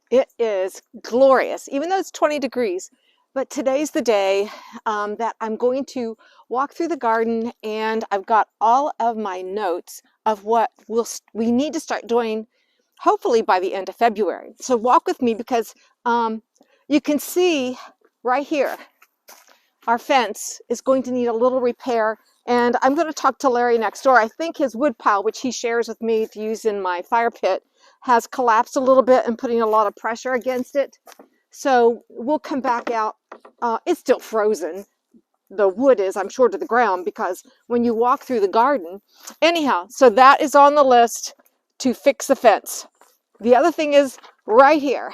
It is glorious, even though it's 20 degrees. But today's the day that I'm going to walk through the garden, and I've got all of my notes of what we need to start doing, hopefully by the end of February. So walk with me because you can see right here, our fence is going to need a little repair. And I'm going to talk to Larry next door. I think his wood pile, which he shares with me to use in my fire pit, has collapsed a little bit and putting a lot of pressure against it. So we'll come back out. It's still frozen. The wood is, I'm sure, to the ground because when you walk through the garden. Anyhow, so that is on the list to fix the fence. The other thing is right here.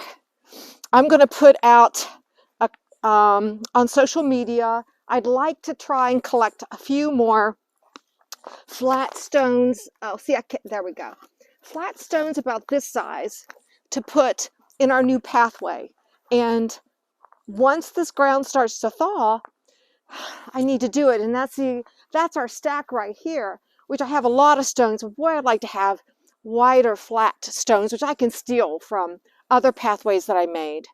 I'm going to put out on social media. I'd like to try and collect a few more flat stones. Oh, see, there we go. Flat stones about this size to put in our new pathway. And once this ground starts to thaw, I need to do it. And that's our stack right here, which I have a lot of stones. Boy, I'd like to have wider flat stones, which I can steal from other pathways that I made.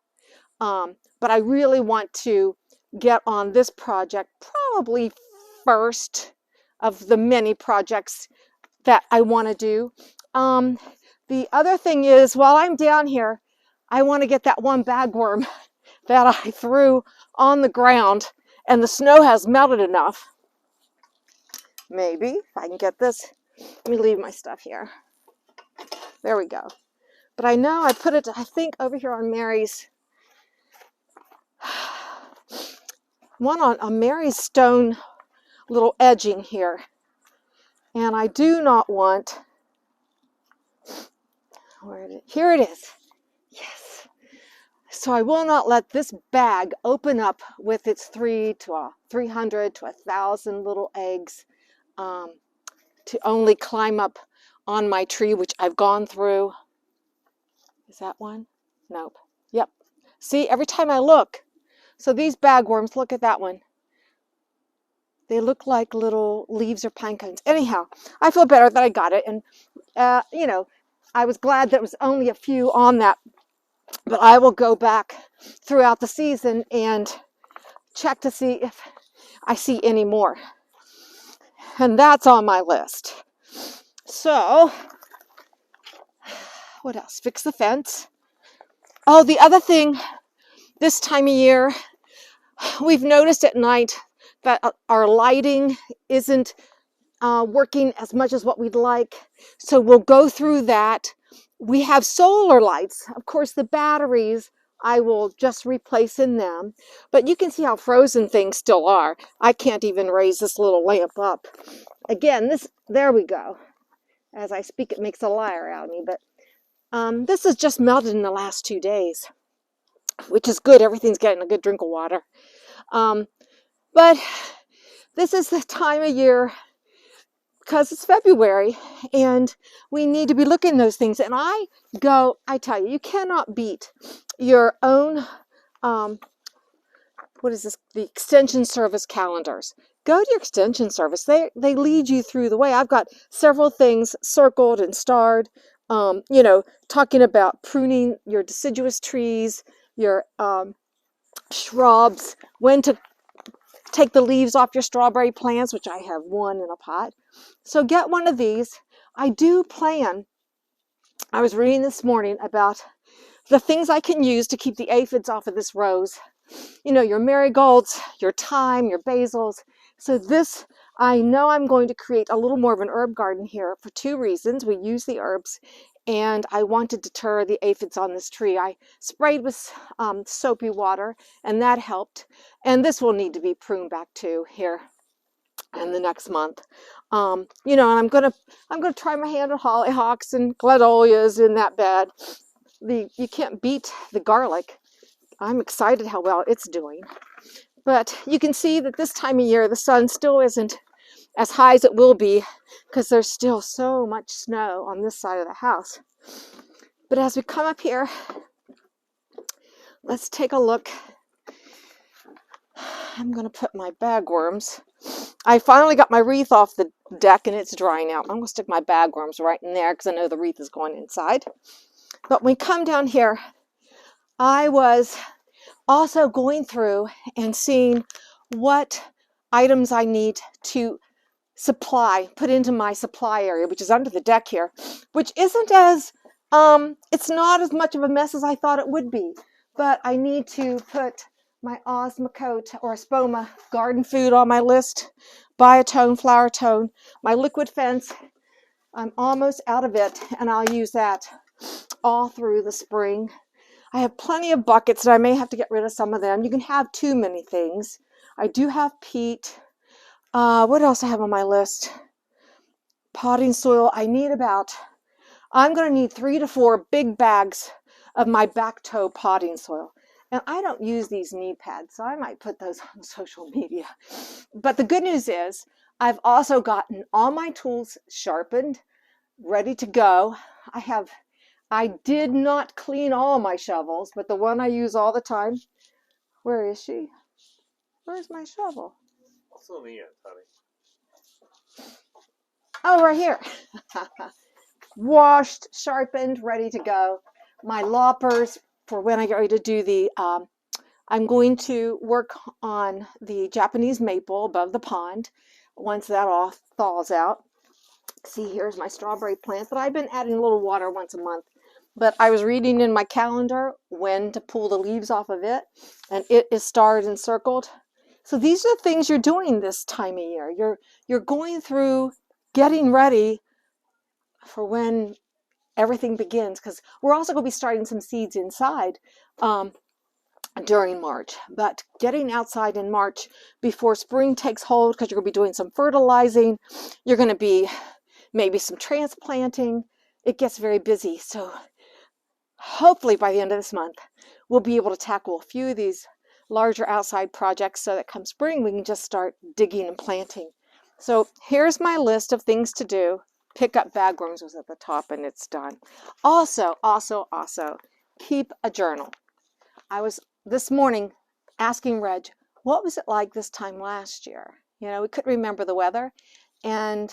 But I really want to get on this project probably first of the many projects that I want to do. The other thing is, while I'm down here, I want to get that one bagworm that I threw on the ground, and the snow has melted enough. Maybe, if I can get this. Let me leave my stuff here. There we go. But I know I put it, I think, over here on Mary's, one on Mary's stone little edging here. And I do not want, here it is. Yes. So I will not let this bag open up with its 300 to 1,000 little eggs to only climb up on my tree, which I've gone through. Is that one? Nope. Yep. See, every time I look. So these bagworms, look at that one. They look like little leaves or pine cones. Anyhow, I feel better that I got it. And, you know, I was glad that it was only a few on that. But I will go back throughout the season and check to see if I see any more. And that's on my list. So, what else? Fix the fence. Oh, the other thing, this time of year, we've noticed at night that our lighting isn't working as much as what we'd like. So we'll go through that. We have solar lights. Of course, the batteries, I will just replace in them. But you can see how frozen things still are. I can't even raise this little lamp up. Again, there we go. As I speak, it makes a liar out of me. But this has just melted in the last 2 days, which is good. Everything's getting a good drink of water. But this is the time of year because it's February and we need to be looking at those things. And I tell you, you cannot beat your own, what is this? The extension service calendars. Go to your extension service. They lead you through the way. I've got several things circled and starred, you know, talking about pruning your deciduous trees, your shrubs, when to take the leaves off your strawberry plants, which I have one in a pot. So get one of these. I do plan, I was reading this morning about the things I can use to keep the aphids off of this rose. You know, your marigolds, your thyme, your basils. So this, I know I'm going to create a little more of an herb garden here for 2 reasons. We use the herbs, and I want to deter the aphids on this tree. I sprayed with soapy water, and that helped. And this will need to be pruned back too here in the next month. You know, and I'm gonna try my hand at hollyhocks and gladolias in that bed. You can't beat the garlic. I'm excited how well it's doing. But you can see that this time of year, the sun still isn't as high as it will be because there's still so much snow on this side of the house. But as we come up here, let's take a look. I'm going to put my bagworms. I finally got my wreath off the deck and it's drying out. I'm going to stick my bagworms right in there because I know the wreath is going inside. But when we come down here, I was also going through and seeing what items I need to put into my supply area, which is under the deck here, which isn't as, it's not as much of a mess as I thought it would be, but I need to put my Osmocote or Espoma garden food on my list, Biotone, Flower Tone, my liquid fence. I'm almost out of it, and I'll use that all through the spring. I have plenty of buckets, and I may have to get rid of some of them. You can have too many things. I do have peat. What else I have on my list? Potting soil. I'm going to need 3 to 4 big bags of my back toe potting soil. And I don't use these knee pads, so I might put those on social media. But the good news is I've also gotten all my tools sharpened, ready to go. I did not clean all my shovels, but the one I use all the time. Where is she? Where's my shovel? Also in the end, honey. Oh, right here. Washed, sharpened, ready to go. My loppers for when I get ready to do the, I'm going to work on the Japanese maple above the pond once that all thaws out. See, here's my strawberry plant that I've been adding a little water once a month. But I was reading in my calendar when to pull the leaves off of it, and it is starred and circled. So these are the things you're doing this time of year. You're going through getting ready for when everything begins, because we're also going to be starting some seeds inside during March. But getting outside in March before spring takes hold, because you're going to be doing some fertilizing, you're going to be maybe some transplanting. It gets very busy. So hopefully by the end of this month, we'll be able to tackle a few of these larger outside projects so that come spring, we can just start digging and planting. So here's my list of things to do. Pick up bagworms was at the top, and it's done. Also, keep a journal. I was this morning asking Reg, what was it like this time last year? You know, we couldn't remember the weather. And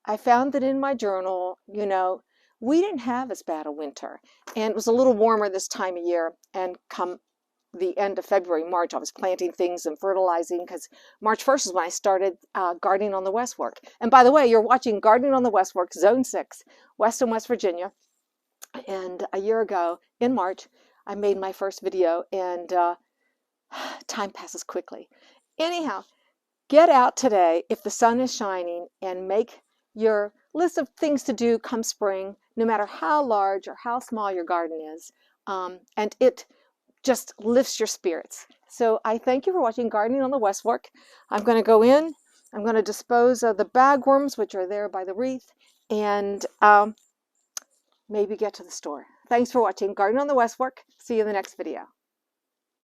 I found that in my journal, you know, we didn't have as bad a winter, and it was a little warmer this time of year. And come the end of February, March, I was planting things and fertilizing, because March 1st is when I started gardening on the West Fork. And by the way, you're watching Gardening on the West Fork, Zone 6, Western West Virginia. And a year ago in March, I made my first video, and time passes quickly. Anyhow, get out today if the sun is shining and make your list of things to do come spring, no matter how large or how small your garden is, and it just lifts your spirits. So I thank you for watching Gardening on the West Fork. I'm going to go in, I'm going to dispose of the bagworms, which are there by the wreath, and maybe get to the store. Thanks for watching Gardening on the West Fork. See you in the next video.